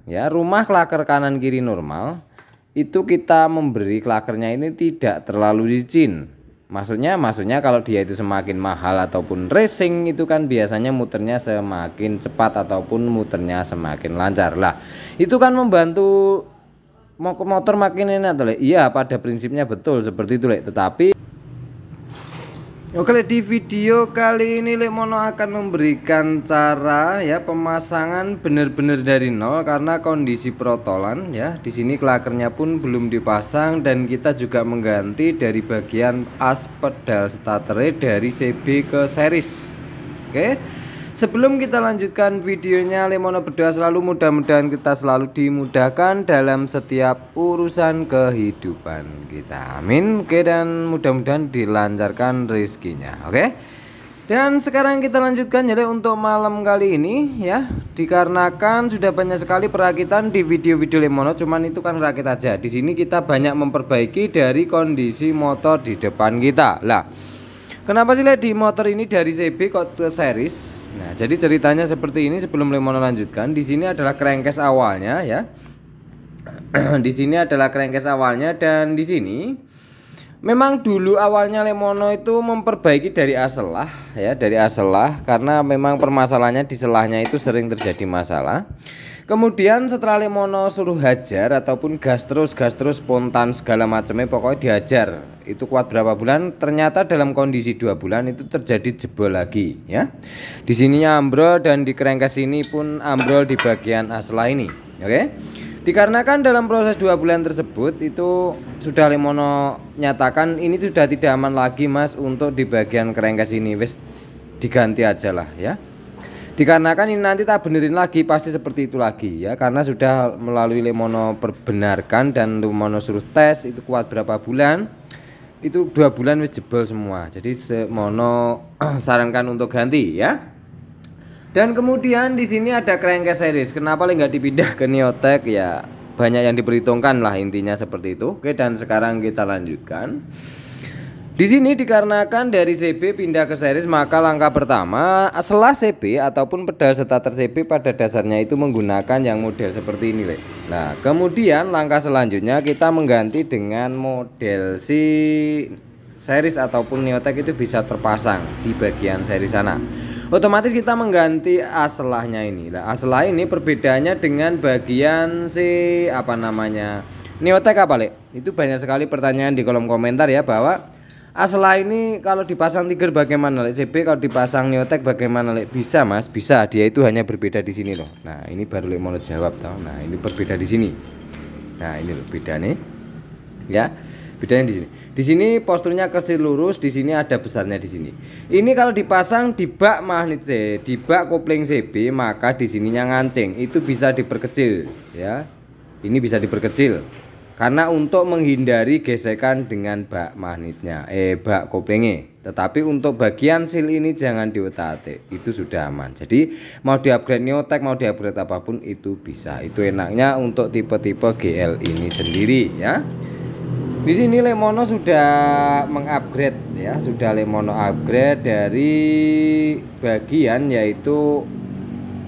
ya, rumah klaker kanan kiri normal, itu kita memberi klakernya ini tidak terlalu licin. Maksudnya kalau dia itu semakin mahal ataupun racing itu kan biasanya muternya semakin cepat ataupun muternya semakin lancar. Lah, itu kan membantu motor makin enak tuh, Lek. Iya, pada prinsipnya betul seperti itu, Lek. Tetapi oke, di video kali ini Lekmono akan memberikan cara ya pemasangan benar-benar dari nol karena kondisi protolan ya. Di sini klakernya pun belum dipasang dan kita juga mengganti dari bagian as pedal starter dari CB ke series. Oke. Sebelum kita lanjutkan videonya, Lekmono berdoa selalu mudah-mudahan kita selalu dimudahkan dalam setiap urusan kehidupan kita. Amin. Oke, dan mudah-mudahan dilancarkan rezekinya. Oke. Dan sekarang kita lanjutkan ya untuk malam kali ini ya. Dikarenakan sudah banyak sekali perakitan di video-video Lekmono, cuman itu kan rakit aja. Di sini kita banyak memperbaiki dari kondisi motor di depan kita. Lah, kenapa sih di motor ini dari CB kok ke series? Nah, jadi ceritanya seperti ini. Sebelum Lekmono lanjutkan, di sini adalah crankcase awalnya ya. Di sini adalah crankcase awalnya dan di sini memang dulu awalnya Lekmono itu memperbaiki dari aselah ya, dari aselah karena memang permasalahannya di selahnya itu sering terjadi masalah. Kemudian setelah Lekmono suruh hajar ataupun gas terus spontan segala macamnya, pokoknya dihajar. Itu kuat berapa bulan, ternyata dalam kondisi 2 bulan itu terjadi jebol lagi ya. Di sininya ambrol dan di crankcase ini pun ambrol di bagian aslah ini. Oke. Dikarenakan dalam proses 2 bulan tersebut itu sudah Lekmono nyatakan ini sudah tidak aman lagi Mas untuk di bagian crankcase ini, wis diganti aja lah ya. Dikarenakan ini nanti tak benerin lagi pasti seperti itu lagi ya, karena sudah melalui Lekmono perbenarkan dan Lekmono suruh tes itu kuat berapa bulan, itu 2 bulan wis jebol semua. Jadi Lekmono sarankan untuk ganti ya. Dan kemudian di sini ada crankcase series. Kenapa nggak dipindah ke Neotech ya? Banyak yang diperhitungkan lah, intinya seperti itu. Oke, dan sekarang kita lanjutkan. Di sini dikarenakan dari CB pindah ke series, maka langkah pertama setelah CB ataupun pedal starter CB pada dasarnya itu menggunakan yang model seperti ini, Lek. Nah, kemudian langkah selanjutnya kita mengganti dengan model si series ataupun Neotech itu bisa terpasang di bagian series sana. Otomatis kita mengganti aselahnya ini. Nah, aselah ini perbedaannya dengan bagian si apa namanya Neotech apa, Lek? Itu banyak sekali pertanyaan di kolom komentar ya, bahwa aselah ini kalau dipasang Tiger bagaimana, Lek? CB kalau dipasang Neotech bagaimana, Lek? Bisa Mas, bisa. Dia itu hanya berbeda di sini loh. Nah, ini baru Lekmono jawab tau. Nah, ini berbeda di sini. Nah, ini loh beda nih. Ya. Bedanya di sini. Di sini posturnya kersil lurus, di sini ada besarnya di sini. Ini kalau dipasang di bak magnet C, di bak kopling CB, maka di sininya ngancing. Itu bisa diperkecil ya. Ini bisa diperkecil. Karena untuk menghindari gesekan dengan bak magnetnya, bak koplingnya. Tetapi untuk bagian seal ini jangan diotak-atik, itu sudah aman. Jadi mau di-upgrade Neotech, mau di-upgrade apapun itu bisa. Itu enaknya untuk tipe-tipe GL ini sendiri ya. Di sini Lekmono sudah mengupgrade ya, sudah Lekmono upgrade dari bagian yaitu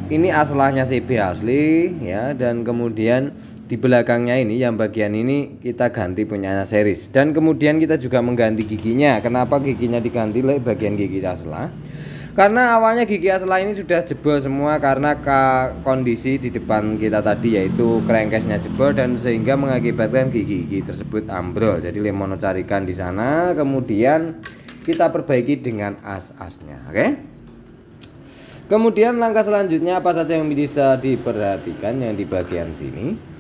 ini aslahnya CB asli ya, dan kemudian di belakangnya ini yang bagian ini kita ganti punyanya series, dan kemudian kita juga mengganti giginya. Kenapa giginya diganti, bagian gigi aslah? Karena awalnya gigi aslah ini sudah jebol semua karena kondisi di depan kita tadi yaitu crankcase-nya jebol dan sehingga mengakibatkan gigi-gigi tersebut ambrol. Jadi Lekmono carikan di sana, kemudian kita perbaiki dengan as-asnya. Oke. Kemudian langkah selanjutnya apa saja yang bisa diperhatikan yang di bagian sini.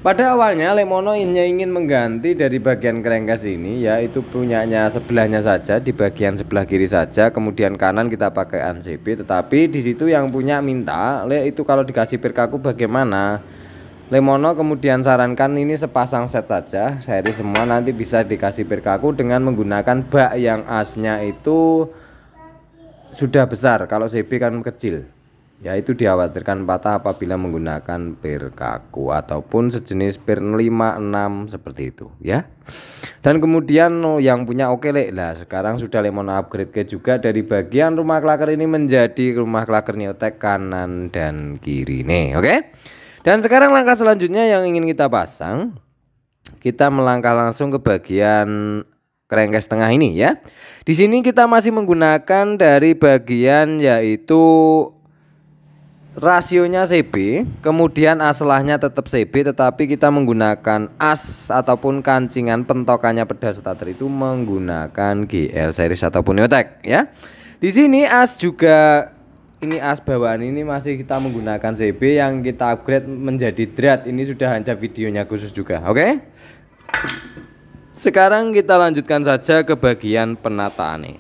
Pada awalnya Lekmono ingin mengganti dari bagian crankcase ini, yaitu punyanya sebelahnya saja, di bagian sebelah kiri saja, kemudian kanan kita pakai ANCB. Tetapi di situ yang punya minta, Lek, itu kalau dikasih pirkaku bagaimana? Lekmono kemudian sarankan ini sepasang set saja, seri semua, nanti bisa dikasih pirkaku dengan menggunakan bak yang asnya itu sudah besar. Kalau CB kan kecil. Ya, itu dikhawatirkan patah apabila menggunakan pir kaku ataupun sejenis pir 56 seperti itu ya. Dan kemudian yang punya oke, Lek. Lah sekarang sudah Lekmono upgrade ke juga dari bagian rumah klaker ini menjadi rumah klaker Neotech kanan dan kiri nih. Oke. Dan sekarang langkah selanjutnya yang ingin kita pasang, kita melangkah langsung ke bagian kerengkes tengah ini ya. Di sini kita masih menggunakan dari bagian yaitu rasionya CB, kemudian aslahnya tetap CB, tetapi kita menggunakan as ataupun kancingan pentokannya pedas starter itu menggunakan GL series ataupun Neotech ya. Di sini as juga, ini as bawaan ini masih kita menggunakan CB yang kita upgrade menjadi Drat. Ini sudah ada videonya khusus juga. Oke. Sekarang kita lanjutkan saja ke bagian penataan.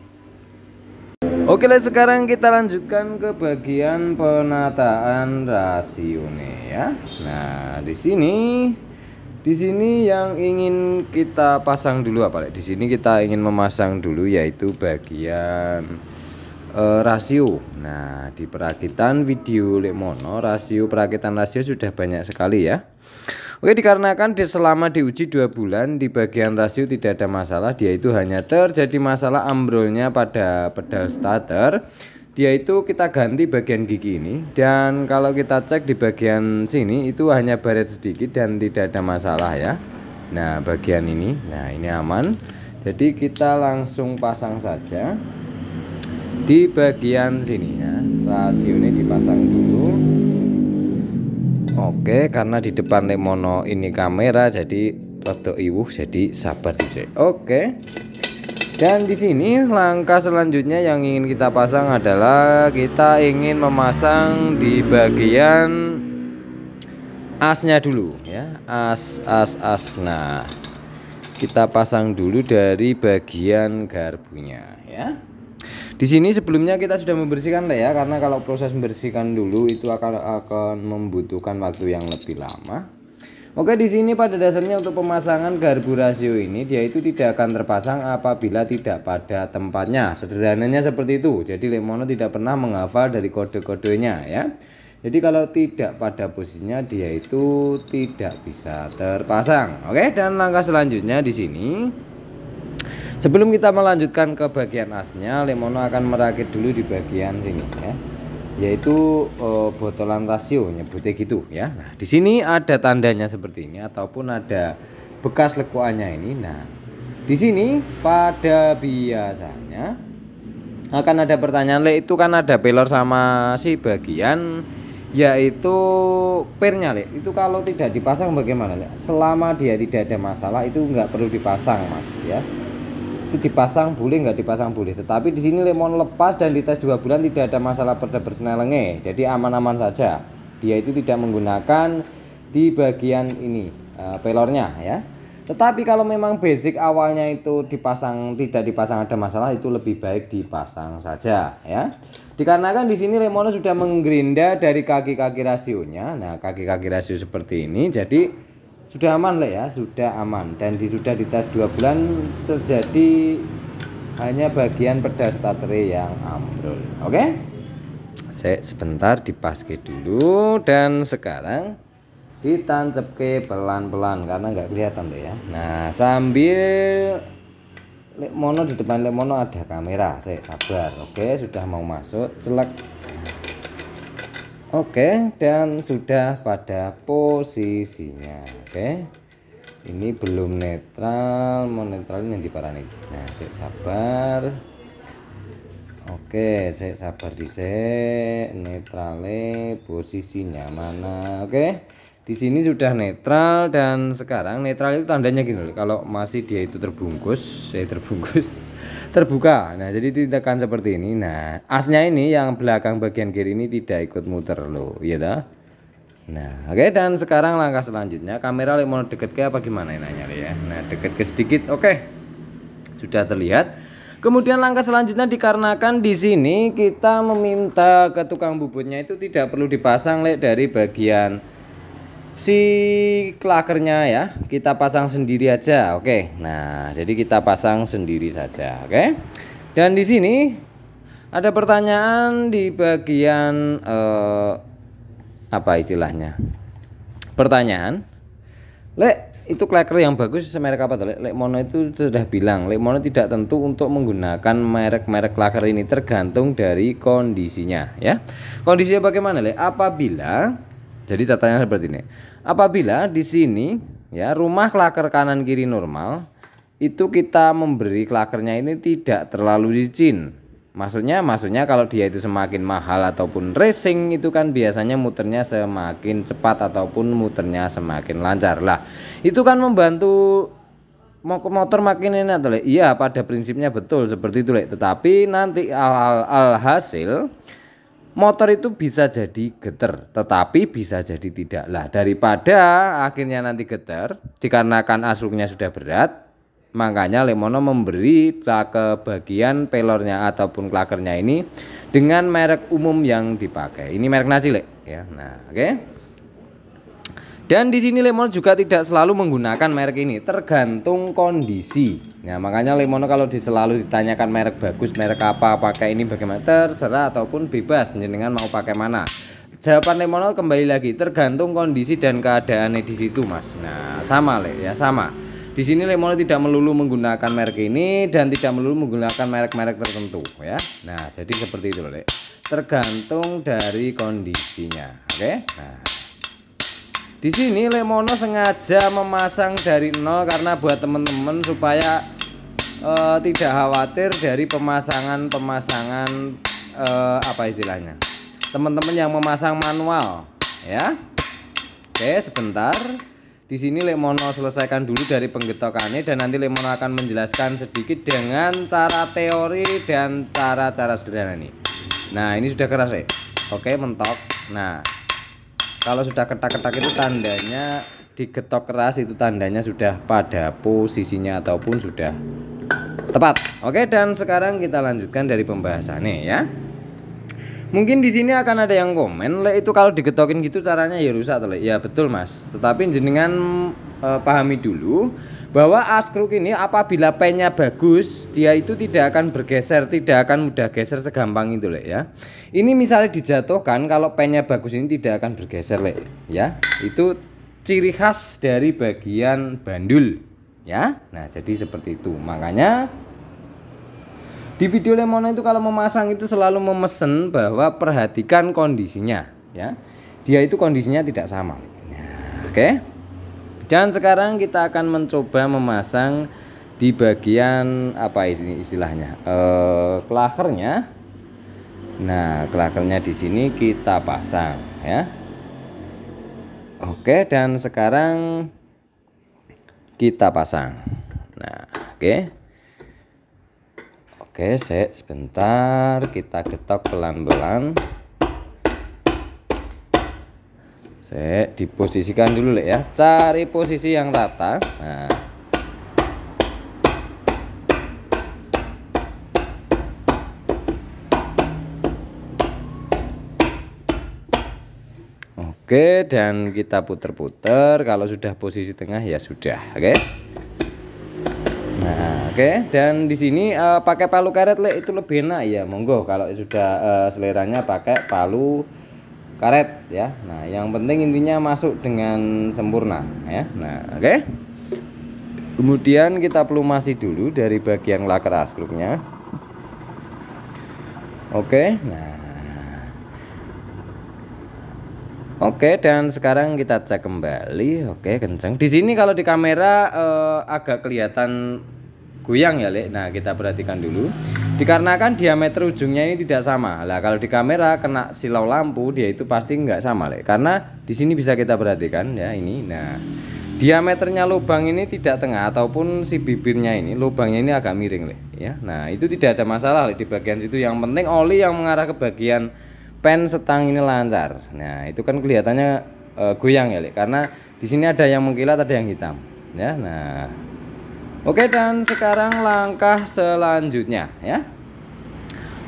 Oke, sekarang kita lanjutkan ke bagian penataan rasio ya. Nah, di sini yang ingin kita pasang dulu apa? Di sini kita ingin memasang dulu yaitu bagian rasio. Nah, di perakitan video Lekmono rasio perakitan rasio sudah banyak sekali ya. Oke, dikarenakan selama diuji 2 bulan di bagian rasio tidak ada masalah, dia itu hanya terjadi masalah ambrolnya pada pedal starter. Dia itu kita ganti bagian gigi ini, dan kalau kita cek di bagian sini itu hanya baret sedikit dan tidak ada masalah ya. Nah, bagian ini, nah ini aman. Jadi kita langsung pasang saja di bagian sini ya. Rasio ini dipasang dulu. Oke, karena di depan Lekmono ini kamera jadi rada iwuh, jadi sabar dhisik. Oke. Dan di sini langkah selanjutnya yang ingin kita pasang adalah kita ingin memasang di bagian asnya dulu ya. As. Nah, kita pasang dulu dari bagian garpunya ya. Di sini sebelumnya kita sudah membersihkan ya, karena kalau proses membersihkan dulu itu akan membutuhkan waktu yang lebih lama. Oke, di sini pada dasarnya untuk pemasangan garpu rasio ini dia itu tidak akan terpasang apabila tidak pada tempatnya. Sederhananya seperti itu. Jadi Lekmono tidak pernah menghafal dari kode-kodenya ya. Jadi kalau tidak pada posisinya dia itu tidak bisa terpasang. Oke, dan langkah selanjutnya di sini, sebelum kita melanjutkan ke bagian asnya, Lekmono akan merakit dulu di bagian sini ya, yaitu botolan rasio, nyebutnya gitu ya. Nah, di sini ada tandanya seperti ini ataupun ada bekas lekuannya ini. Nah, di sini pada biasanya akan ada pertanyaan, Le, itu kan ada pelor sama si bagian yaitu pernya, Le, itu kalau tidak dipasang bagaimana, Le? Selama dia tidak ada masalah itu nggak perlu dipasang, Mas ya. Itu dipasang boleh, nggak dipasang boleh, tetapi di sini Lekmono lepas dan dites 2 bulan tidak ada masalah pada bersenelenge, jadi aman-aman saja. Dia itu tidak menggunakan di bagian ini pelornya ya. Tetapi kalau memang basic awalnya itu dipasang, tidak dipasang ada masalah, itu lebih baik dipasang saja ya. Dikarenakan di sini Lekmono sudah menggerinda dari kaki-kaki rasionya. Nah, kaki-kaki rasio seperti ini, jadi sudah aman, Le, ya, sudah aman. Dan sudah dites 2 bulan terjadi hanya bagian pedal starter yang ambrol. Oke, saya sebentar dipaske dulu dan sekarang ditancapke pelan-pelan karena nggak kelihatan, Le, ya. Nah, sambil Lekmono, di depan Lekmono ada kamera, saya sabar. Oke, sudah mau masuk, celek. Oke, dan sudah pada posisinya. Oke, ini belum netral, mau netralin yang di parani. Nah, saya sabar. Oke, saya sabar di netrale posisinya mana. Oke, di sini sudah netral dan sekarang netral itu tandanya gini loh. Kalau masih dia itu terbungkus, saya terbungkus. Terbuka. Nah, jadi ditekan seperti ini. Nah, asnya ini yang belakang bagian kiri ini tidak ikut muter loh, iya dah. Nah, oke, dan sekarang langkah selanjutnya kamera mau deket ke apa gimana nanya ya. Nah, deket ke sedikit. Oke. Sudah terlihat. Kemudian langkah selanjutnya dikarenakan di sini kita meminta ke tukang bubutnya itu tidak perlu dipasang, Le, dari bagian si klakernya ya, kita pasang sendiri aja. Oke, nah jadi kita pasang sendiri saja. Oke, dan di sini ada pertanyaan di bagian apa istilahnya, pertanyaan, Le, itu klaker yang bagus merek apa tuh, Le? Lekmono itu sudah bilang Lekmono tidak tentu untuk menggunakan merek-merek klaker ini, tergantung dari kondisinya ya. Kondisinya bagaimana, Le? Apabila Jadi catatannya seperti ini. Apabila di sini ya rumah klaker kanan kiri normal, itu kita memberi klakernya ini tidak terlalu licin. Maksudnya kalau dia itu semakin mahal ataupun racing itu kan biasanya muternya semakin cepat ataupun muternya semakin lancar. Lah, itu kan membantu motor makin enak tuh, Lek. Iya, pada prinsipnya betul seperti itu, Lek. Tetapi nanti alhasil motor itu bisa jadi geter, tetapi bisa jadi tidak. Lah, daripada akhirnya nanti geter dikarenakan asruknya sudah berat, makanya Lemono memberi ke bagian pelornya ataupun klakernya ini dengan merek umum yang dipakai. Ini merek nasi, Lek, ya. Nah, oke. Dan di sini Lemono juga tidak selalu menggunakan merek ini, tergantung kondisi. Nah, makanya Lemono kalau selalu ditanyakan merek bagus, merek apa, pakai ini bagaimana, terserah ataupun bebas jenengan mau pakai mana. Jawaban Lemono kembali lagi tergantung kondisi dan keadaannya di situ, Mas. Nah, sama, Le, ya, sama. Di sini Lemono tidak melulu menggunakan merek ini dan tidak melulu menggunakan merek-merek tertentu, ya. Nah, jadi seperti itu, Le. Tergantung dari kondisinya. Oke? Nah, di sini Lemono sengaja memasang dari nol karena buat teman-teman supaya tidak khawatir dari pemasangan apa istilahnya, teman-teman yang memasang manual, ya. Oke, sebentar. Di sini Lemono selesaikan dulu dari penggetokannya dan nanti Lemono akan menjelaskan sedikit dengan cara teori dan cara-cara sederhana nih. Nah, ini sudah keras, ya. Oke, mentok. Nah, kalau sudah ketak-ketak itu tandanya digetok keras, itu tandanya sudah pada posisinya ataupun sudah tepat. Oke, dan sekarang kita lanjutkan dari pembahasannya, ya. Mungkin di sini akan ada yang komen, Le, itu kalau digetokin gitu caranya ya rusak, Le. Ya betul, Mas. Tetapi jenengan pahami dulu bahwa askruk ini apabila pennya bagus, dia itu tidak akan bergeser, tidak akan mudah geser segampang itu, Le, ya. Ini misalnya dijatuhkan, kalau pennya bagus ini tidak akan bergeser, Le, ya. Itu ciri khas dari bagian bandul, ya. Nah, jadi seperti itu. Makanya di video Lemono itu kalau memasang itu selalu memesan bahwa perhatikan kondisinya, ya. Dia itu kondisinya tidak sama. Nah, oke. Dan sekarang kita akan mencoba memasang di bagian apa ini istilahnya, klakernya. Nah, klakernya di sini kita pasang, ya. Oke, dan sekarang kita pasang. Nah, oke. Oke, sebentar kita getok pelan-pelan. Diposisikan dulu, Le, ya. Cari posisi yang rata. Nah. Oke, dan kita puter-puter. Kalau sudah posisi tengah ya sudah, oke. Nah, oke. Dan di sini pakai palu karet, Le, itu lebih enak ya. Monggo kalau sudah seleranya pakai palu karet, ya. Nah, yang penting intinya masuk dengan sempurna, ya. Nah, oke. Kemudian kita pelumasi dulu dari bagian laker askruknya. Oke. Nah, oke, dan sekarang kita cek kembali. Oke, kenceng. Di sini kalau di kamera agak kelihatan goyang, ya, Le. Nah, kita perhatikan dulu. Dikarenakan diameter ujungnya ini tidak sama. Lah, kalau di kamera kena silau lampu, dia itu pasti nggak sama, Le. Karena di sini bisa kita perhatikan, ya, ini. Nah, diameternya lubang ini tidak tengah ataupun si bibirnya ini, lubangnya ini agak miring, Le, ya. Nah, itu tidak ada masalah, Le, di bagian situ. Yang penting oli yang mengarah ke bagian pen setang ini lancar. Nah, itu kan kelihatannya goyang, ya, Le, karena di sini ada yang mengkilat, ada yang hitam, ya. Nah, oke, dan sekarang langkah selanjutnya, ya.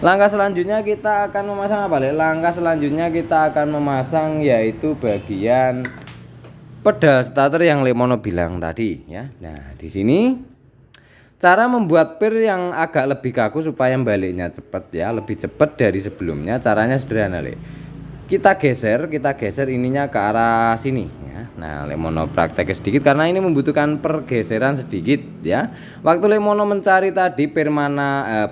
Langkah selanjutnya kita akan memasang apa, Le? Langkah selanjutnya kita akan memasang yaitu bagian pedal starter yang Lemono bilang tadi, ya. Nah, di sini cara membuat pir yang agak lebih kaku supaya baliknya cepat, ya, lebih cepat dari sebelumnya. Caranya sederhana, Le. Kita geser ininya ke arah sini, ya. Nah, Lemono praktek sedikit karena ini membutuhkan pergeseran sedikit, ya. Waktu Lemono mencari tadi pir mana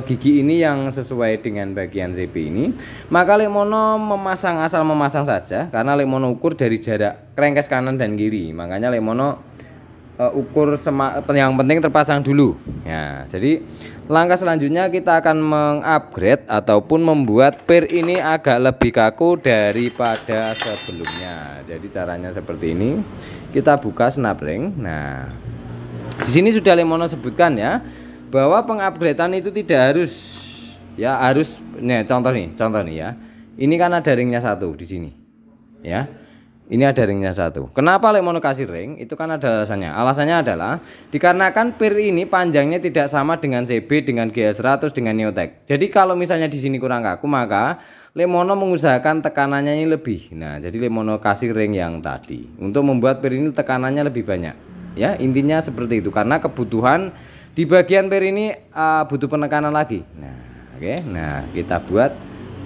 gigi ini yang sesuai dengan bagian CB ini, maka Lemono asal memasang saja, karena Lemono ukur dari jarak krengkes kanan dan kiri. Makanya Lemono ukur yang penting terpasang dulu ya. Jadi langkah selanjutnya kita akan mengupgrade ataupun membuat pir ini agak lebih kaku daripada sebelumnya. Jadi caranya seperti ini, kita buka snap ring. Nah, di sini sudah Lemono sebutkan ya, bahwa pengupgradean itu tidak harus ya, harus nih contoh nih ya. Ini kan ada ringnya satu di sini ya. Ini ada ringnya satu. Kenapa Lemono kasih ring? Itu kan ada alasannya. Alasannya adalah dikarenakan pir ini panjangnya tidak sama dengan CB, dengan GH100, dengan Neotech. Jadi kalau misalnya di sini kurang kaku, maka Lemono mengusahakan tekanannya ini lebih. Nah, jadi Lemono kasih ring yang tadi untuk membuat pir ini tekanannya lebih banyak. Ya, intinya seperti itu. Karena kebutuhan di bagian pir ini butuh penekanan lagi. Nah, oke. Nah, kita buat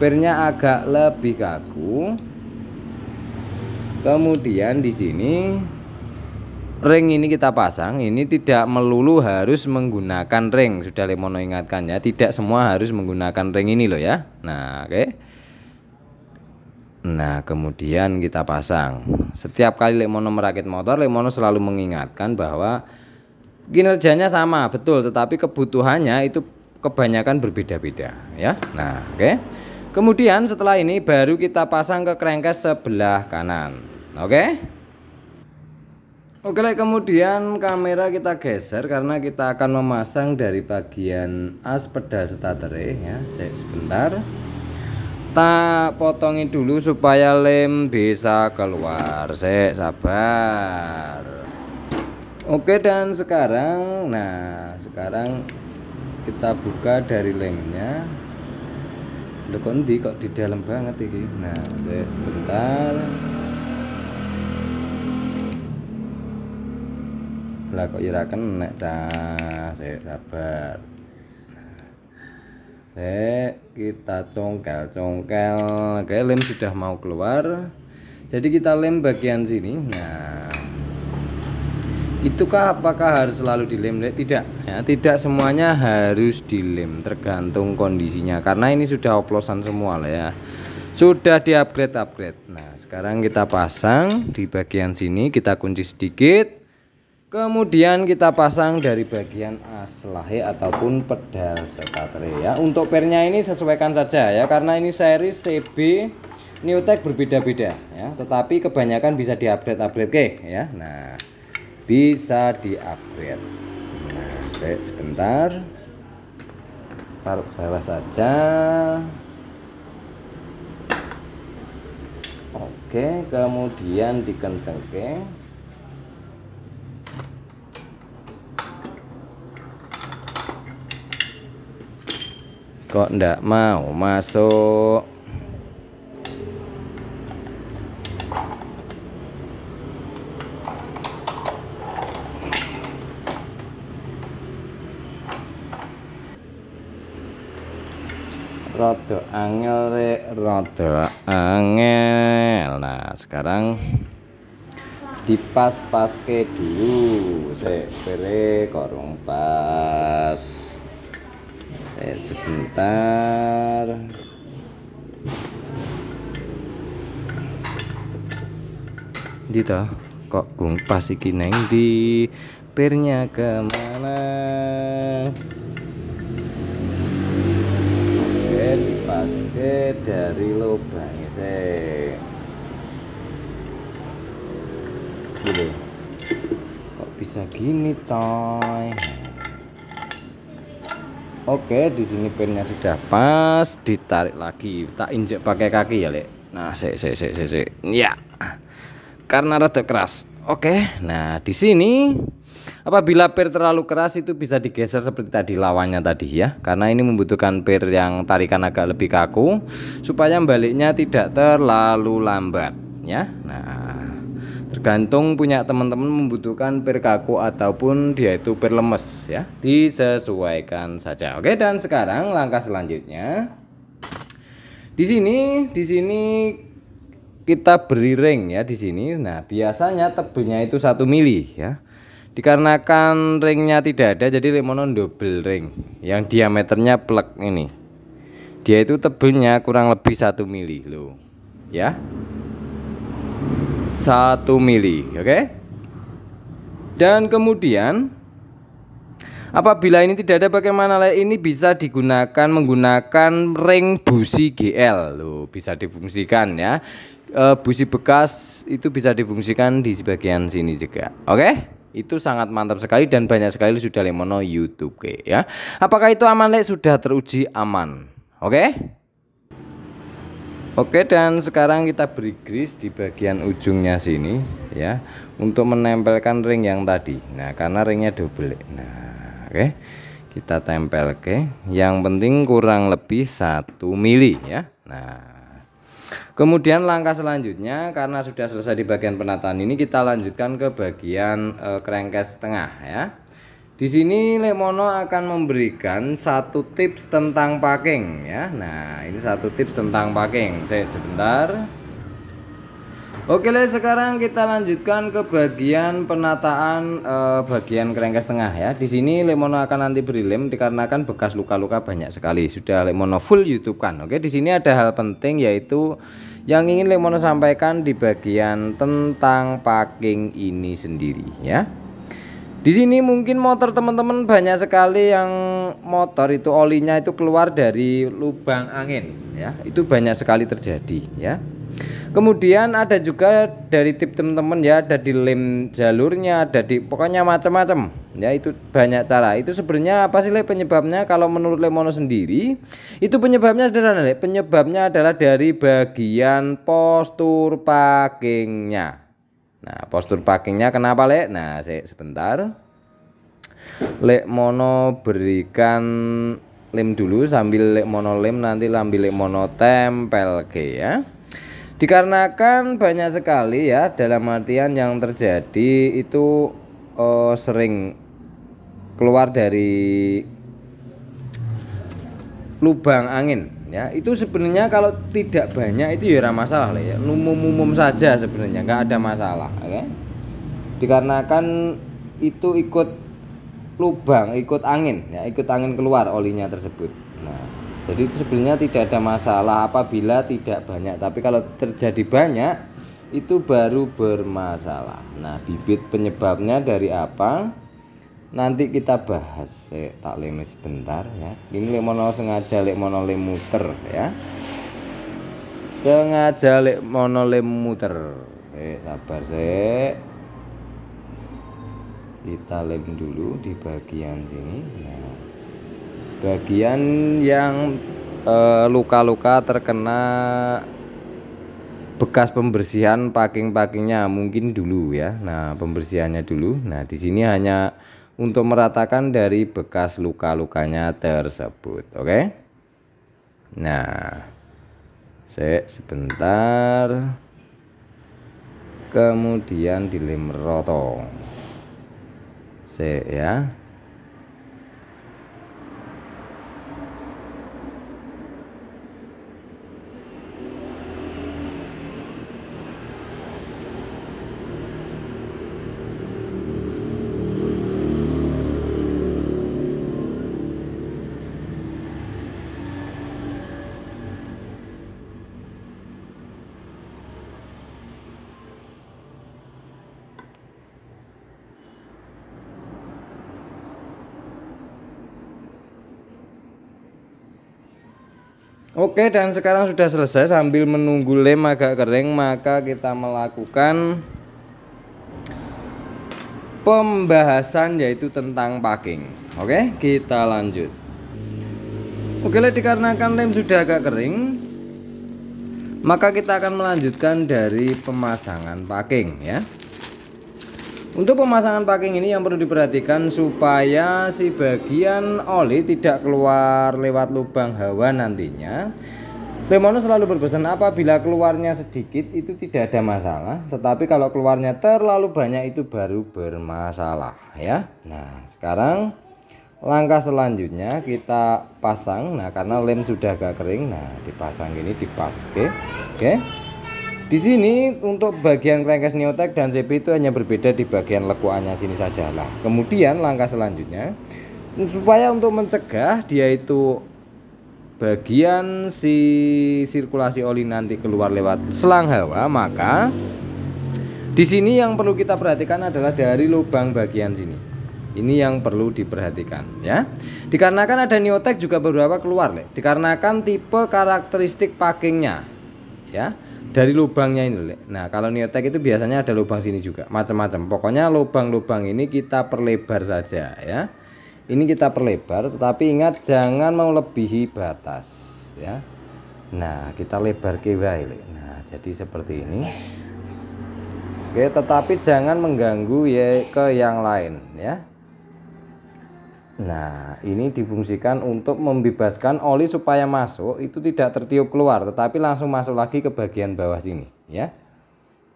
pirnya agak lebih kaku. Kemudian di sini ring ini kita pasang. Ini tidak melulu harus menggunakan ring. Sudah Lemono ingatkan ya, tidak semua harus menggunakan ring ini loh ya. Nah, oke. Nah, kemudian kita pasang. Setiap kali Lemono merakit motor, Lemono selalu mengingatkan bahwa kinerjanya sama, betul, tetapi kebutuhannya itu kebanyakan berbeda-beda ya. Nah, oke. Kemudian setelah ini baru kita pasang ke krengkes sebelah kanan. Oke. Oke, kemudian kamera kita geser karena kita akan memasang dari bagian as pedal starter ya. Sebentar. Tak potongin dulu supaya lem bisa keluar. Sabar. Oke, dan sekarang kita buka dari lemnya. Kondi kok di dalam banget ini. Nah, sebentar. Lah kok ora kena cah. Sabar. Kita congkel. Oke, lem sudah mau keluar. Jadi kita lem bagian sini. Nah, itukah apakah harus selalu dilem? Tidak ya, tidak semuanya harus dilem, tergantung kondisinya, karena ini sudah oplosan semua lah ya, sudah di upgrade. Nah, sekarang kita pasang di bagian sini, kita kunci sedikit, kemudian kita pasang dari bagian as lahe ataupun pedal starter ya. Untuk pernya ini sesuaikan saja ya, karena ini seri CB Neotech berbeda-beda ya, tetapi kebanyakan bisa di upgrade ya. Nah, bisa di-upgrade. Nah, sebentar. Taruh bawah saja. Oke, kemudian dikencengke. Kok ndak mau masuk? Rada angel. Nah, sekarang dipas-paske dulu. Pere korong pas. Sebentar. Ndi toh? Kok pas iki neng di pirnya kemana? Dipaske dari lubangnya gitu. Kok bisa gini coy? Oke, di sini pinnya sudah pas, ditarik lagi, tak injek pakai kaki ya, Lek. Nah, ya, karena rada keras. Oke, nah di sini apabila pir terlalu keras itu bisa digeser seperti tadi lawannya tadi ya, karena ini membutuhkan pir yang tarikan agak lebih kaku supaya baliknya tidak terlalu lambat ya. Nah, tergantung punya teman-teman membutuhkan pir kaku ataupun dia itu pir lemes ya, disesuaikan saja. Oke, dan sekarang langkah selanjutnya di sini kita beri ring ya di sini. Nah, biasanya tebelnya itu 1 mili ya. Dikarenakan ringnya tidak ada, jadi Lemono double ring yang diameternya plek ini. Dia itu tebelnya kurang lebih 1 mili loh. Ya. 1 mili, oke? Dan kemudian apabila ini tidak ada, bagaimana? Ini bisa digunakan menggunakan ring busi GL loh, bisa difungsikan ya. Busi bekas itu bisa difungsikan di bagian sini juga. Oke? Itu sangat mantap sekali dan banyak sekali sudah Lemono YouTube ya. Apakah itu aman, Le? Sudah teruji aman. Oke? Oke, dan sekarang kita beri grease di bagian ujungnya sini ya, untuk menempelkan ring yang tadi. Nah, karena ringnya double. Nah, oke. Kita tempel ke. Yang penting kurang lebih 1 mili ya. Nah, kemudian langkah selanjutnya, karena sudah selesai di bagian penataan ini, kita lanjutkan ke bagian crankcase tengah ya. Di sini Lemono akan memberikan satu tips tentang packing ya. Nah, ini satu tips tentang packing. Saya sebentar. Oke, sekarang kita lanjutkan ke bagian penataan bagian crankcase tengah ya. Di sini Lemono akan nanti beri lem dikarenakan bekas luka-luka banyak sekali. Sudah Lemono full YouTube kan. Oke, di sini ada hal penting yaitu yang ingin Lemono sampaikan di bagian tentang packing ini sendiri ya. Di sini mungkin motor teman-teman banyak sekali yang motor itu olinya itu keluar dari lubang angin ya. Itu banyak sekali terjadi ya. Kemudian ada juga dari tip teman-teman ya, ada di lem jalurnya, ada di pokoknya macam-macam ya. Itu banyak cara. Itu sebenarnya apa sih, Le, penyebabnya? Kalau menurut Lemono sendiri itu penyebabnya sederhana, Le. Penyebabnya adalah dari bagian postur packingnya. Nah, postur packingnya kenapa, Le? Nah, sebentar. Lemono berikan lem dulu, sambil Lemono lem nanti Lemono tempel ke ya. Dikarenakan banyak sekali ya, dalam artian yang terjadi itu sering keluar dari lubang angin ya. Itu sebenarnya kalau tidak banyak itu ya masalah ya, umum saja sebenarnya, nggak ada masalah ya. Dikarenakan itu ikut lubang, ikut angin ya, ikut angin keluar olinya tersebut. Nah, jadi itu sebenarnya tidak ada masalah apabila tidak banyak, tapi kalau terjadi banyak itu baru bermasalah. Nah, bibit penyebabnya dari apa? Nanti kita bahas. Tak lem sebentar ya. Ini Lemono sengaja Lemono lem muter ya. Sengaja Lemono lem muter. Sabar kita lem dulu di bagian sini. Nah, bagian yang luka-luka terkena bekas pembersihan packing-packingnya mungkin dulu ya. Nah, pembersihannya dulu. Nah, di sini hanya untuk meratakan dari bekas luka-lukanya tersebut. Oke. Nah, sebentar. Kemudian dilem rotong. Ya. Oke, dan sekarang sudah selesai. Sambil menunggu lem agak kering, maka kita melakukan pembahasan yaitu tentang packing. Oke, kita lanjut. Oke, dikarenakan lem sudah agak kering, maka kita akan melanjutkan dari pemasangan packing ya. Untuk pemasangan packing ini yang perlu diperhatikan supaya si bagian oli tidak keluar lewat lubang hawa nantinya. Lemono selalu berpesan apabila keluarnya sedikit itu tidak ada masalah, tetapi kalau keluarnya terlalu banyak itu baru bermasalah ya. Nah, sekarang langkah selanjutnya kita pasang. Nah, karena lem sudah agak kering, nah dipasang gini, dipaske. Oke. Di sini untuk bagian crankcase Neotech dan CP itu hanya berbeda di bagian lekuannya sini saja lah. Kemudian langkah selanjutnya, supaya untuk mencegah dia itu bagian si sirkulasi oli nanti keluar lewat selang hawa, maka di sini yang perlu kita perhatikan adalah dari lubang bagian sini. Ini yang perlu diperhatikan ya. Dikarenakan ada Neotech juga beberapa keluar, dikarenakan tipe karakteristik packingnya ya. Dari lubangnya ini, nah kalau Neotech itu biasanya ada lubang sini juga, macam-macam. Pokoknya lubang-lubang ini kita perlebar saja ya. Ini kita perlebar, tetapi ingat jangan melebihi batas ya. Nah kita lebar ke wae. Nah jadi seperti ini. Oke, tetapi jangan mengganggu ya ke yang lain ya. Nah ini difungsikan untuk membebaskan oli supaya masuk itu tidak tertiup keluar, tetapi langsung masuk lagi ke bagian bawah sini ya.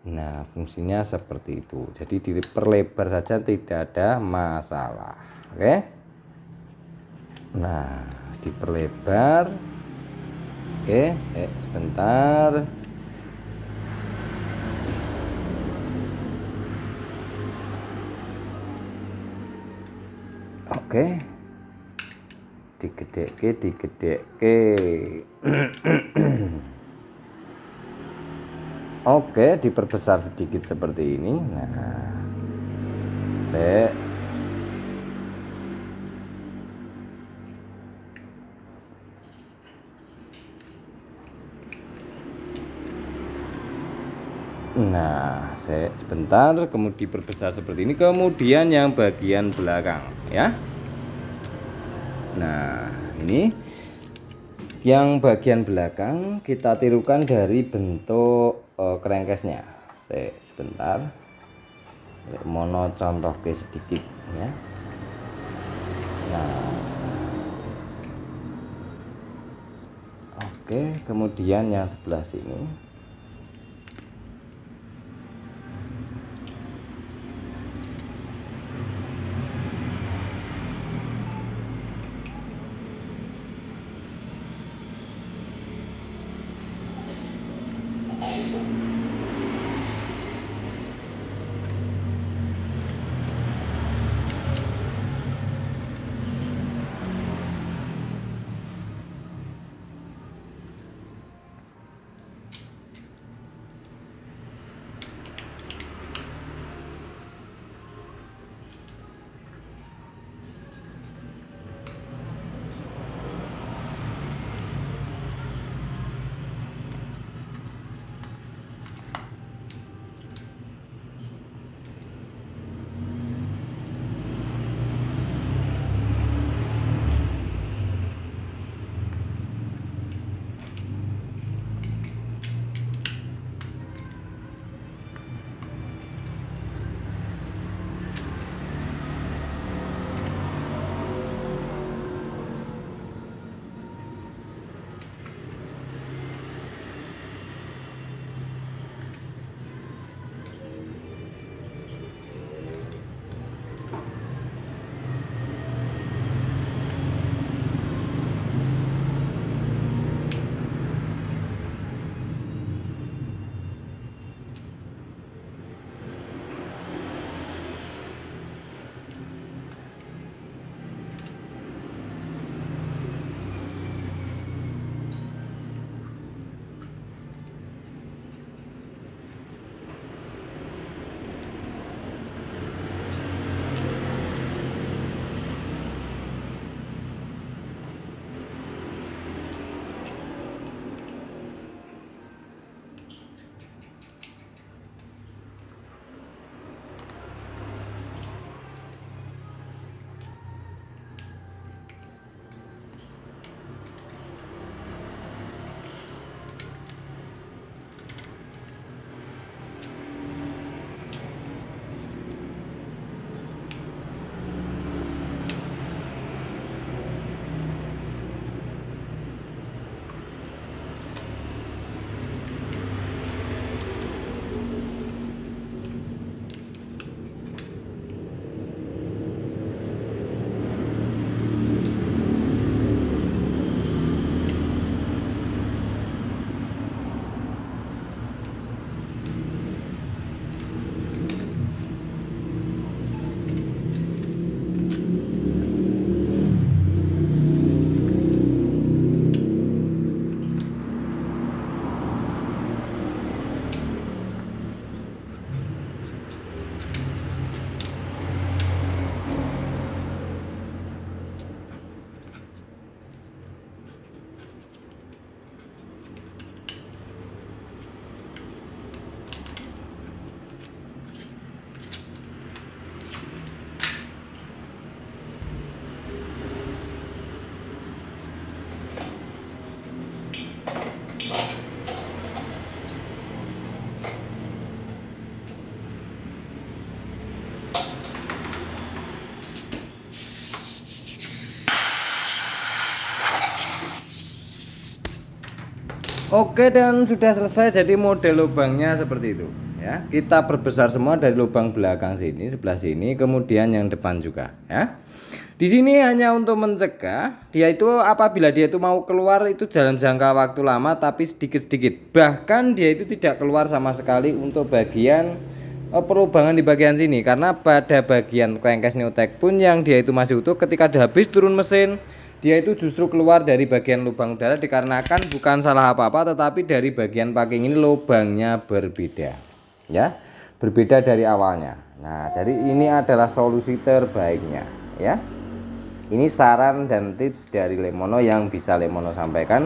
Nah fungsinya seperti itu, jadi diperlebar saja tidak ada masalah. Oke, nah diperlebar. Oke, sebentar. Oke, digedeke. Oke, diperbesar sedikit seperti ini. Nah, sebentar, kemudian diperbesar seperti ini. Kemudian yang bagian belakang ya. Nah ini yang bagian belakang kita tirukan dari bentuk crankcase-nya. Sebentar, mono contoh ke sedikit ya. Nah oke, kemudian yang sebelah sini. Oke, dan sudah selesai. Jadi model lubangnya seperti itu ya. Kita perbesar semua dari lubang belakang sini, sebelah sini, kemudian yang depan juga ya. Di sini hanya untuk mencegah dia itu apabila dia itu mau keluar itu dalam jangka waktu lama tapi sedikit-sedikit. Bahkan dia itu tidak keluar sama sekali untuk bagian perubahan di bagian sini, karena pada bagian crankcase Neotech pun yang dia itu masih utuh, ketika habis turun mesin dia itu justru keluar dari bagian lubang udara dikarenakan bukan salah apa-apa, tetapi dari bagian packing ini lubangnya berbeda ya, berbeda dari awalnya. Nah, jadi ini adalah solusi terbaiknya ya. Ini saran dan tips dari Lemono yang bisa Lemono sampaikan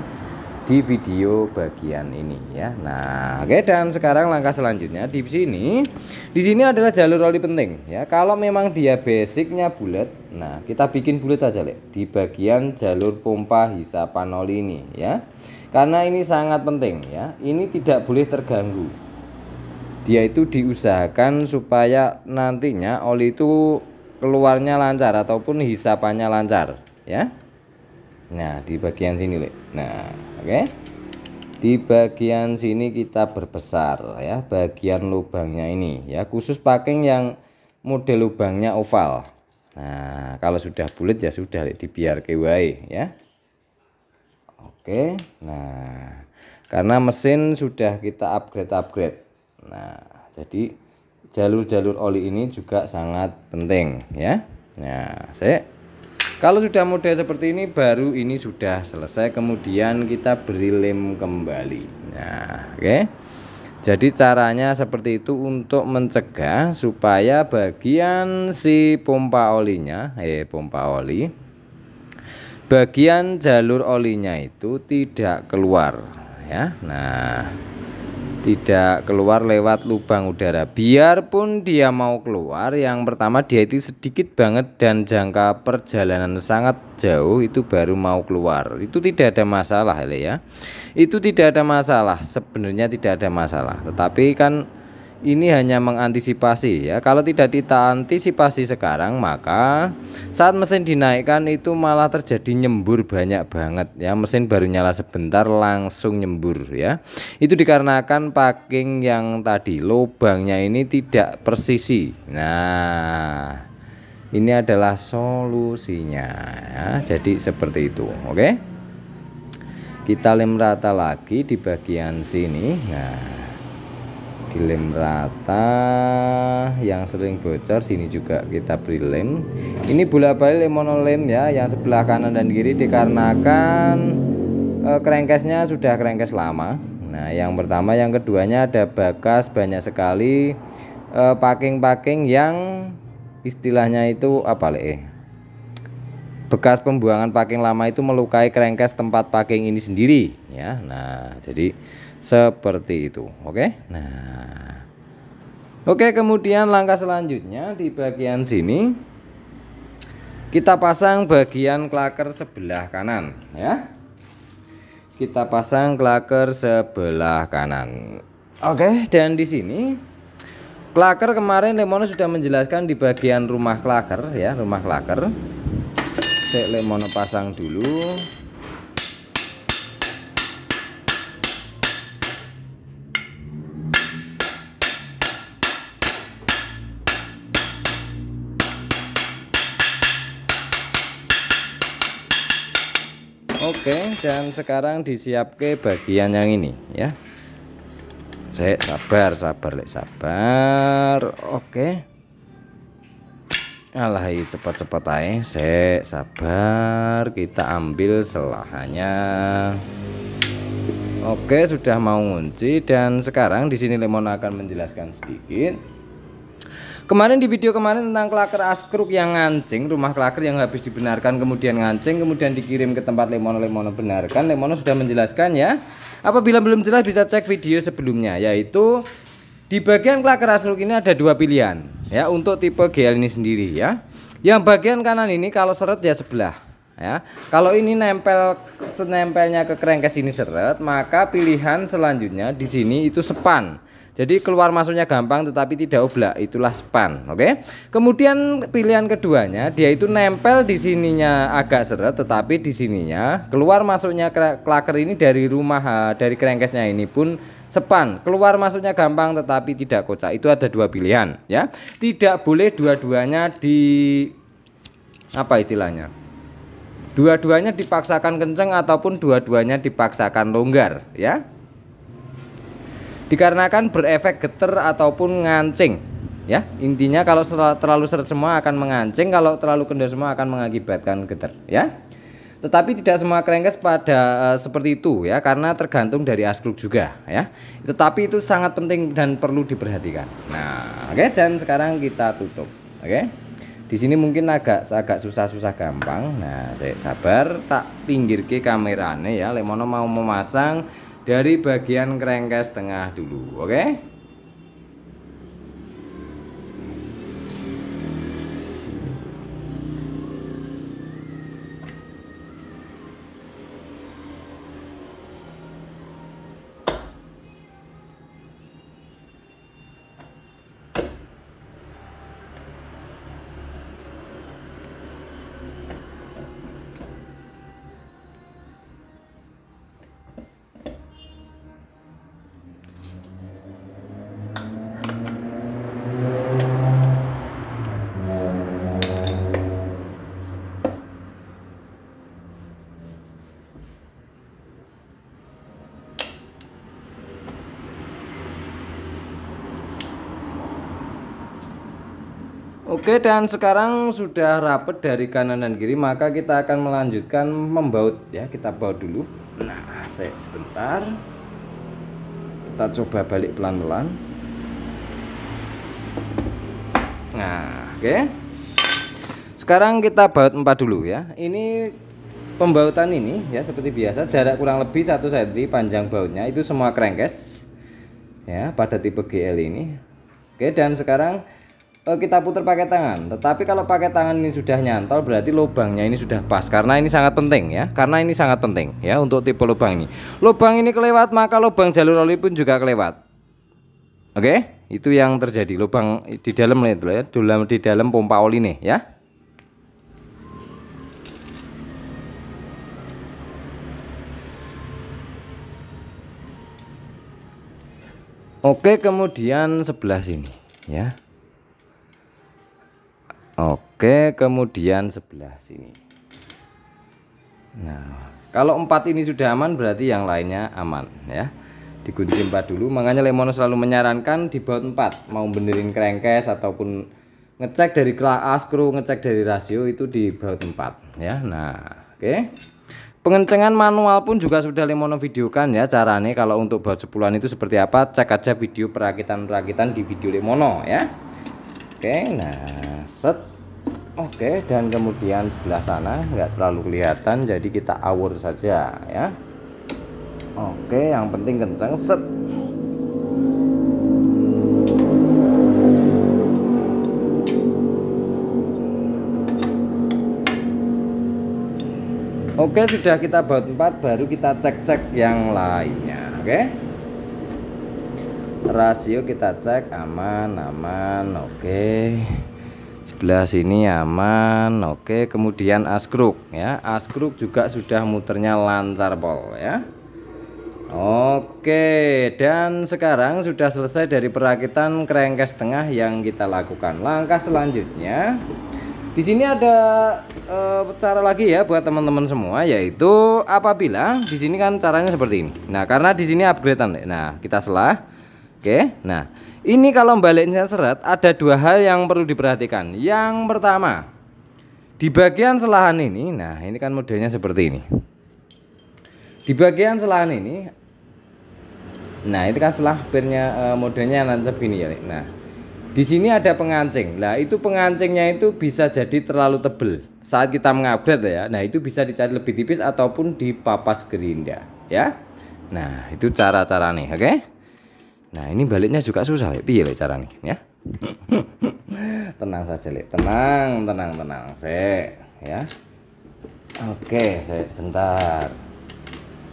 di video bagian ini ya. Nah, oke, dan sekarang langkah selanjutnya di sini adalah jalur oli penting ya. Kalau memang dia basicnya bulat, nah kita bikin bulat saja di bagian jalur pompa hisapan oli ini ya. Karena ini sangat penting ya. Ini tidak boleh terganggu. Dia itu diusahakan supaya nantinya oli itu keluarnya lancar ataupun hisapannya lancar ya. Nah, di bagian sini nah, oke. Di bagian sini kita berbesar ya bagian lubangnya ini ya, khusus packing yang model lubangnya oval. Nah, kalau sudah bulat ya sudah dibiarkan wae ya. Oke. Nah, karena mesin sudah kita upgrade. Nah, jadi jalur-jalur oli ini juga sangat penting ya. Nah, kalau sudah model seperti ini baru ini sudah selesai, kemudian kita beri lem kembali. Nah, oke. Jadi caranya seperti itu untuk mencegah supaya bagian si pompa olinya, pompa oli, bagian jalur olinya itu tidak keluar ya. Nah, tidak keluar lewat lubang udara. Biarpun dia mau keluar, yang pertama dia itu sedikit banget dan jangka perjalanan sangat jauh itu baru mau keluar. Itu tidak ada masalah ya. Itu tidak ada masalah, sebenarnya tidak ada masalah. Tetapi kan ini hanya mengantisipasi ya. Kalau tidak kita antisipasi sekarang, maka saat mesin dinaikkan itu malah terjadi nyembur banyak banget ya. Mesin baru nyala sebentar langsung nyembur ya. Itu dikarenakan packing yang tadi lubangnya ini tidak presisi. Nah, ini adalah solusinya ya. Jadi seperti itu. Oke, kita lem rata lagi di bagian sini. Nah, dilem rata, yang sering bocor sini juga kita beri lem. Ini bolak-balik Lemono lem ya, yang sebelah kanan dan kiri dikarenakan crankcase-nya sudah crankcase lama. Nah, yang pertama, yang keduanya ada bekas banyak sekali packing yang istilahnya itu apa bekas pembuangan packing lama itu melukai crankcase tempat packing ini sendiri ya. Nah, jadi seperti itu. Oke. Nah, oke, kemudian langkah selanjutnya di bagian sini kita pasang bagian klaker sebelah kanan ya. Kita pasang klaker sebelah kanan. Oke, dan di sini klaker kemarin Lemono sudah menjelaskan di bagian rumah klaker ya, rumah klaker. Lemono pasang dulu. Oke, dan sekarang disiapke bagian yang ini ya. Sabar oke. Alah, cepat-cepat aja. Sabar, kita ambil selahannya. Oke, sudah mau ngunci, dan sekarang di sini Lemono akan menjelaskan sedikit. Kemarin di video kemarin tentang klaker askruk yang ngancing, rumah klaker yang habis dibenarkan kemudian ngancing, kemudian dikirim ke tempat Lemono benarkan. Lemono sudah menjelaskan ya. Apabila belum jelas bisa cek video sebelumnya, yaitu di bagian klaker askruk ini ada dua pilihan ya untuk tipe GL ini sendiri ya. Yang bagian kanan ini kalau seret ya sebelah ya. Kalau ini nempelnya ke krengkes ini seret, maka pilihan selanjutnya di sini itu sepan. Jadi keluar masuknya gampang tetapi tidak oblak, itulah span. Oke. Kemudian pilihan keduanya dia itu nempel di sininya agak seret tetapi di sininya keluar masuknya klaker ini dari dari krengkesnya ini pun sepan. Keluar masuknya gampang tetapi tidak kocak. Itu ada dua pilihan ya. Tidak boleh dua-duanya apa istilahnya? Dua-duanya dipaksakan kenceng ataupun dua-duanya dipaksakan longgar ya. Dikarenakan berefek geter ataupun ngancing ya. Intinya kalau terlalu seret semua akan mengancing, kalau terlalu kendor semua akan mengakibatkan geter ya. Tetapi tidak semua krengkes pada seperti itu ya, karena tergantung dari askruk juga ya. Tetapi itu sangat penting dan perlu diperhatikan. Nah, oke, dan sekarang kita tutup. Oke. Di sini mungkin agak susah gampang. Nah, saya sabar tak pinggir ke kamerane ya. Lemono mau memasang dari bagian krengkes tengah dulu, oke? Oke, dan sekarang sudah rapet dari kanan dan kiri, maka kita akan melanjutkan membaut ya. Kita baut dulu. Nah, sebentar. Kita coba balik pelan-pelan. Nah, oke. Sekarang kita baut 4 dulu ya. Ini pembautan ini ya seperti biasa, jarak kurang lebih 1 cm panjang bautnya, itu semua krengkes ya pada tipe GL ini. Oke, dan sekarang kita putar pakai tangan. Tetapi kalau pakai tangan ini sudah nyantol, berarti lubangnya ini sudah pas, karena ini sangat penting ya. Karena ini sangat penting ya untuk tipe lubang ini. Lubang ini kelewat, maka lubang jalur oli pun juga kelewat. Oke, itu yang terjadi. Lubang di dalam itu ya, di dalam pompa oli nih ya. Oke, kemudian sebelah sini ya. Oke, kemudian sebelah sini. Nah, kalau 4 ini sudah aman, berarti yang lainnya aman ya. Dikunci 4 dulu. Makanya Lemono selalu menyarankan di baut 4. Mau benerin krengkes ataupun ngecek dari askru, ngecek dari rasio, itu di baut 4 ya. Nah, oke. Pengencengan manual pun juga sudah Lemono videokan ya caranya. Kalau untuk baut 10-an itu seperti apa, cek aja video perakitan di video Lemono ya. Oke, nah set. Oke, dan kemudian sebelah sana nggak terlalu kelihatan, jadi kita awur saja ya. Oke, yang penting kencang, set. Oke, sudah kita baut 4, baru kita cek yang lainnya. Oke, rasio kita cek aman. Oke, sebelah sini aman. Oke, kemudian askruk ya, askruk juga sudah muternya lancar pol ya. Oke, dan sekarang sudah selesai dari perakitan krengkes tengah yang kita lakukan. Langkah selanjutnya di sini ada cara lagi ya buat teman-teman semua, yaitu apabila di sini kan caranya seperti ini. Nah, karena di sini upgradean. Nah, kita selah. Oke. Nah, ini kalau baliknya seret, ada 2 hal yang perlu diperhatikan. Yang pertama, di bagian selahan ini, nah ini kan modelnya seperti ini. Di bagian selahan ini, nah itu kan selah pirnya modelnya nancep gini ya. Nah, di sini ada pengancing. Nah, itu pengancingnya itu bisa jadi terlalu tebel saat kita mengupgrade ya. Nah, itu bisa dicari lebih tipis ataupun dipapas gerinda ya. Nah, itu cara-cara nih, oke? Nah, ini baliknya juga susah ya. Piye cara nih ya. Tenang saja, Lek. Tenang. Sek ya. Oke, saya sebentar.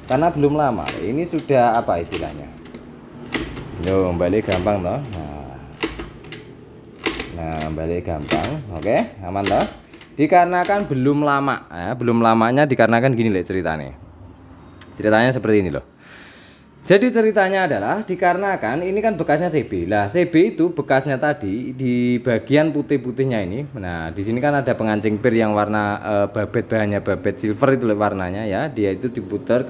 Karena belum lama. Ini sudah apa istilahnya? Yo, balik gampang toh. Nah, balik gampang. Oke, aman toh? Dikarenakan belum lama, ya, belum lamanya dikarenakan gini loh ceritanya. Ceritanya seperti ini loh. Jadi ceritanya adalah dikarenakan ini kan bekasnya CB. Lah, CB itu bekasnya tadi di bagian putih-putihnya ini. Nah, di sini kan ada pengancing pir yang warna babet, bahannya babet silver itu warnanya ya. Dia itu diputar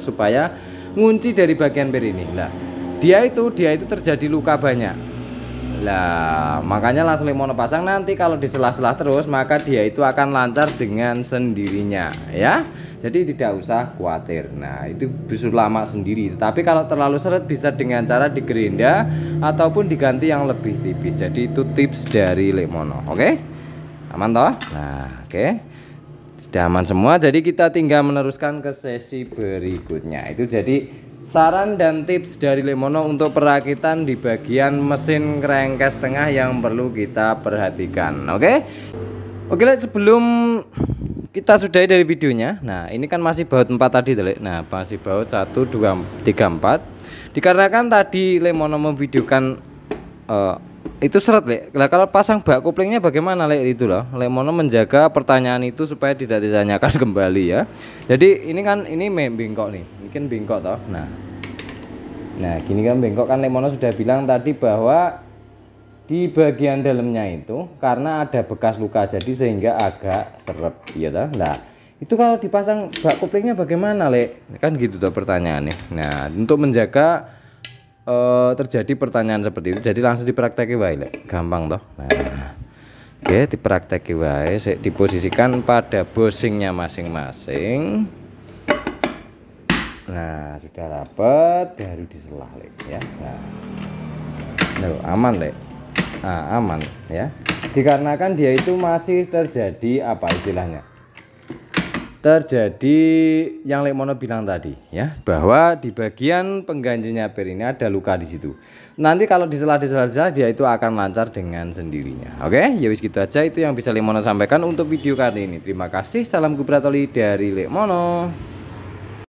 supaya ngunci dari bagian pir ini. Lah, dia itu terjadi luka banyak. Lah, makanya langsung Lemono pasang. Nanti kalau di sela-sela terus, maka dia itu akan lancar dengan sendirinya ya. Jadi tidak usah khawatir. Nah, itu busur lama sendiri. Tapi kalau terlalu seret bisa dengan cara digerinda ataupun diganti yang lebih tipis. Jadi itu tips dari Lemono. Oke? Aman toh? Nah, oke. Sudah aman semua. Jadi kita tinggal meneruskan ke sesi berikutnya. Itu jadi saran dan tips dari Lemono untuk perakitan di bagian mesin crankcase tengah yang perlu kita perhatikan. Oke? Oke, sebelum kita sudahi dari videonya. Nah, ini kan masih baut 4 tadi, Lek. Nah, masih baut 1 2 3 4. Dikarenakan tadi Lemono memvideokan itu seret, Lek. Nah, kalau pasang bak koplingnya bagaimana, Lek? Itu loh. Lemono menjaga pertanyaan itu supaya tidak ditanyakan kembali ya. Jadi ini kan ini bengkok nih. Mungkin bengkok toh. Nah, gini kan bengkok kan Lemono sudah bilang tadi bahwa di bagian dalamnya itu karena ada bekas luka jadi sehingga agak seret ya toh. Nah, itu kalau dipasang bak koplingnya bagaimana, Lek? Kan gitu tuh pertanyaannya. Nah, untuk menjaga terjadi pertanyaan seperti itu, jadi langsung dipraktekin wae, Lek. Gampang toh. Nah, oke, dipraktekin wae, diposisikan pada bushingnya masing-masing. Nah, sudah rapat, baru diselah, Lek ya. Nah, aman, Lek. Nah, aman ya. Dikarenakan dia itu masih terjadi apa istilahnya? Terjadi yang Lemono bilang tadi ya, bahwa di bagian pengganjinya pir ini ada luka di situ. Nanti kalau disela-sela dia itu akan lancar dengan sendirinya. Oke, ya wis gitu aja itu yang bisa Lemono sampaikan untuk video kali ini. Terima kasih. Salam Gubratoli dari Lemono.